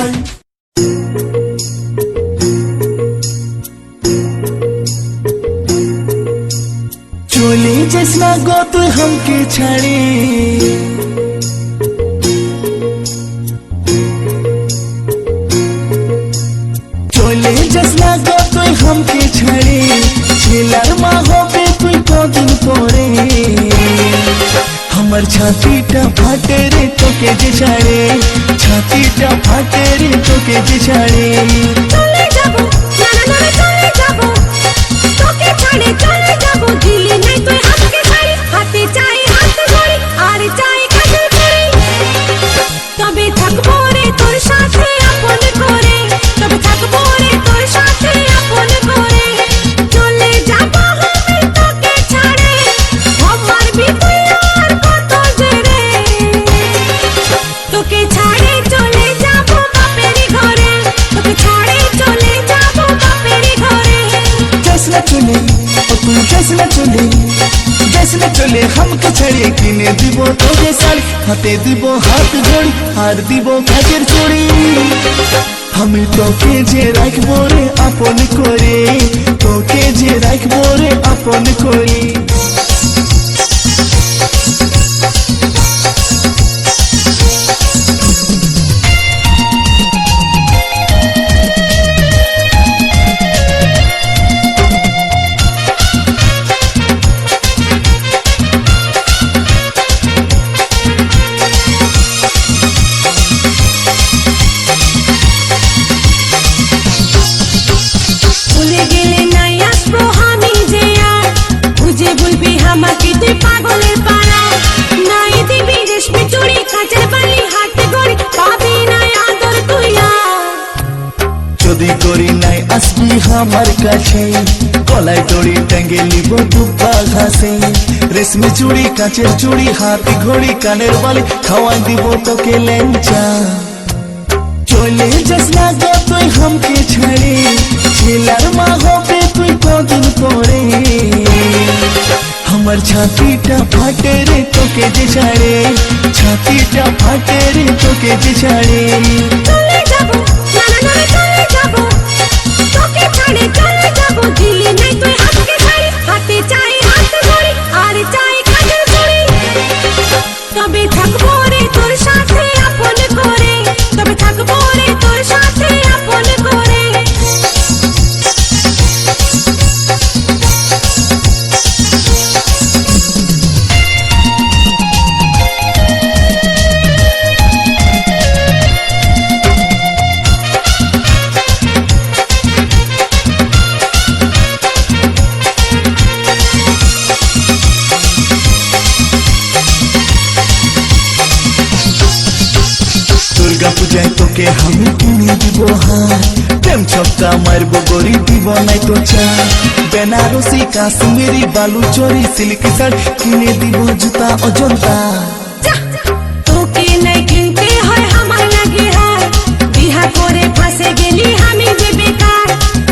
ঘর। চলে যাস না গো তুই हमके ছাড়ে, চলে যাস না গো তুই हमके ছাড়ে, ছেলার মা হবে তুই কদিন পরে। আমার ছাতিটা ফাটে রে তোকে যে ছাড়ে, ছাতিটা ফাটে রে তোকে যে ছাড়ে। চলে যাবো না না না চলে যাবো, তোকে ছাড়ে চলে যাবো, দিলি নাই তুই আমাকে ছাড়ি, হাতে চাই হাত ধরি আর চাই কাজল করি, তবে থাকবো রে তোর সাথে আপন করে, তবে থাকবো রে তোর সাথে আপন করে। চলে যাবো আমি তোকে ছাড়ে, আমার বিতুই আর কত জেরে, তোকে ছাড়ে চলে যাবো বাপের ঘরে, তোকে ছাড়ে চলে যাবো বাপের ঘরে। যাস না চলে ও তুই যাস না চলে, যাস না চলে हमके ছাড়ে, কিনে দিব তোকে শাড়ি, হাতে দিব হাত ঘড়ি আর দিব কাজের চুড়ি। আমি তোকে যে রাখবো রে আপন করে, তোকে যে রাখবো রে আপন করে। ভুলে গেলে নাই আসবো আমি যে আর, বুঝে বলবি আমাকে তুই পাগলের পাড়া, নাই দিবি রেশমি চুড়ি কাঁচের বালি হাতে গড়ি, পাবি নাই আদর তুই আর। যদি করি নাই আসবি আমার কাছে, গলায় দড়ি টাঙ্গে নিব দুব্বা ঘাসে, রেশমি চুড়ি কাঁচের চুড়ি হাতে ঘড়ি কানের বালি খাওয়াই দিব তোকে লেঞ্চা। চলে যাস না গো তুই हमके ছাড়ে, ছেলার মা হবে তুই কদিন পরে। আমার ছাতিটা ফাটে রে তোকে যে ছাড়ে, ছাতিটা ফাটে রে তোকে যে ছাড়ে। চলে যাবো না না না চলে যাবো, তোকে ছাড়ে চলে যাবো, দিলি নাই তুই আমাকে ছাড়ি, হাতে চাই হাত ধরি আর চাই কাজল করি, তবে থাকবো রে তোর সাথে আপন করে, তবে থাকবো রে তোর সাথে আপন করে। দুর্গা পূজায় তোকে আমি কিনে দিব হার, প্রেম ছক্কা মারবো গড়ি দিব নাই তো চা, বেনারসি কাশ্মীরি বালুচরি সিল্ক শাড়ি কিনে দিব জুতা অজন্তা। তোকে নাই কিনতে হয় আমার লাগে হার, বিহা করে ফাঁসে গেলি আমি যে বেকার,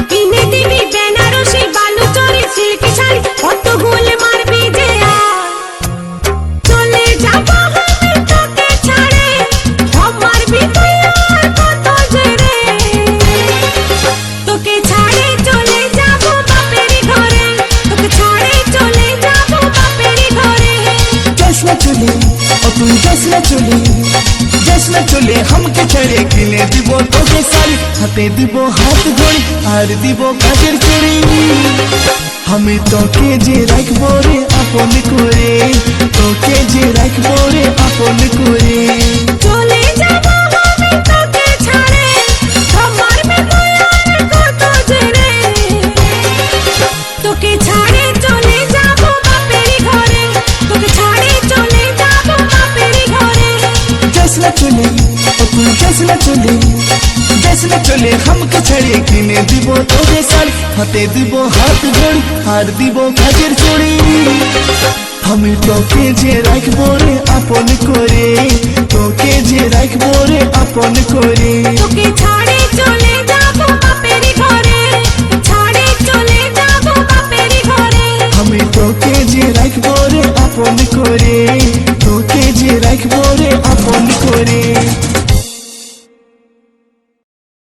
কিনে দিবি বেনারসি বালুচরি সিল্ক শাড়ি, কত গোল মারবি যে আর। চলে যাবো আমি তোকে ছাড়ে, আমার বিতুই আর কত জেরে, তোকে ছাড়ে চলে যাবো বাপের ঘরে, তোকে ছাড়ে চলে যাবো বাপের ঘরে। যাস না চলে ও তুই যাস না চলে, যাস না চলে हमके ছাড়ে, কিনে দিব তোকে শাড়ি, হাতে দিব হাত ঘড়ি আর দিব কাজের চুড়ি। আমি তোকে যে রাখবো রে আপন করে, তোকে যে রাখবো রে আপন করে। চলে যাবো আমি তোকে ছাড়ে, আমার বিতুই আর কত জেরে, তোকে ছাড়ে চলে যাবো বাপের ঘরে, তোকে ছাড়ে চলে যাবো বাপের ঘরে। যাস না চলে ও তুই যাস না চলে, যাস না চলে हमके ছাড়ে, কিনে দিব তোকে শাড়ি, হাতে দিব হাত ঘড়ি আর দিব কাজের চুড়ি। আমি তোকে যে রাখবো রে আপন করে, তোকে যে রাখবো রে আপন করে। তোকে ছাড়ে চলে যাবো বাপের ঘরে, ছাড়ে চলে যাবো বাপের ঘরে। আমি তোকে যে রাখবো রে আপন করে, তোকে যে রাখবো রে আপন করে।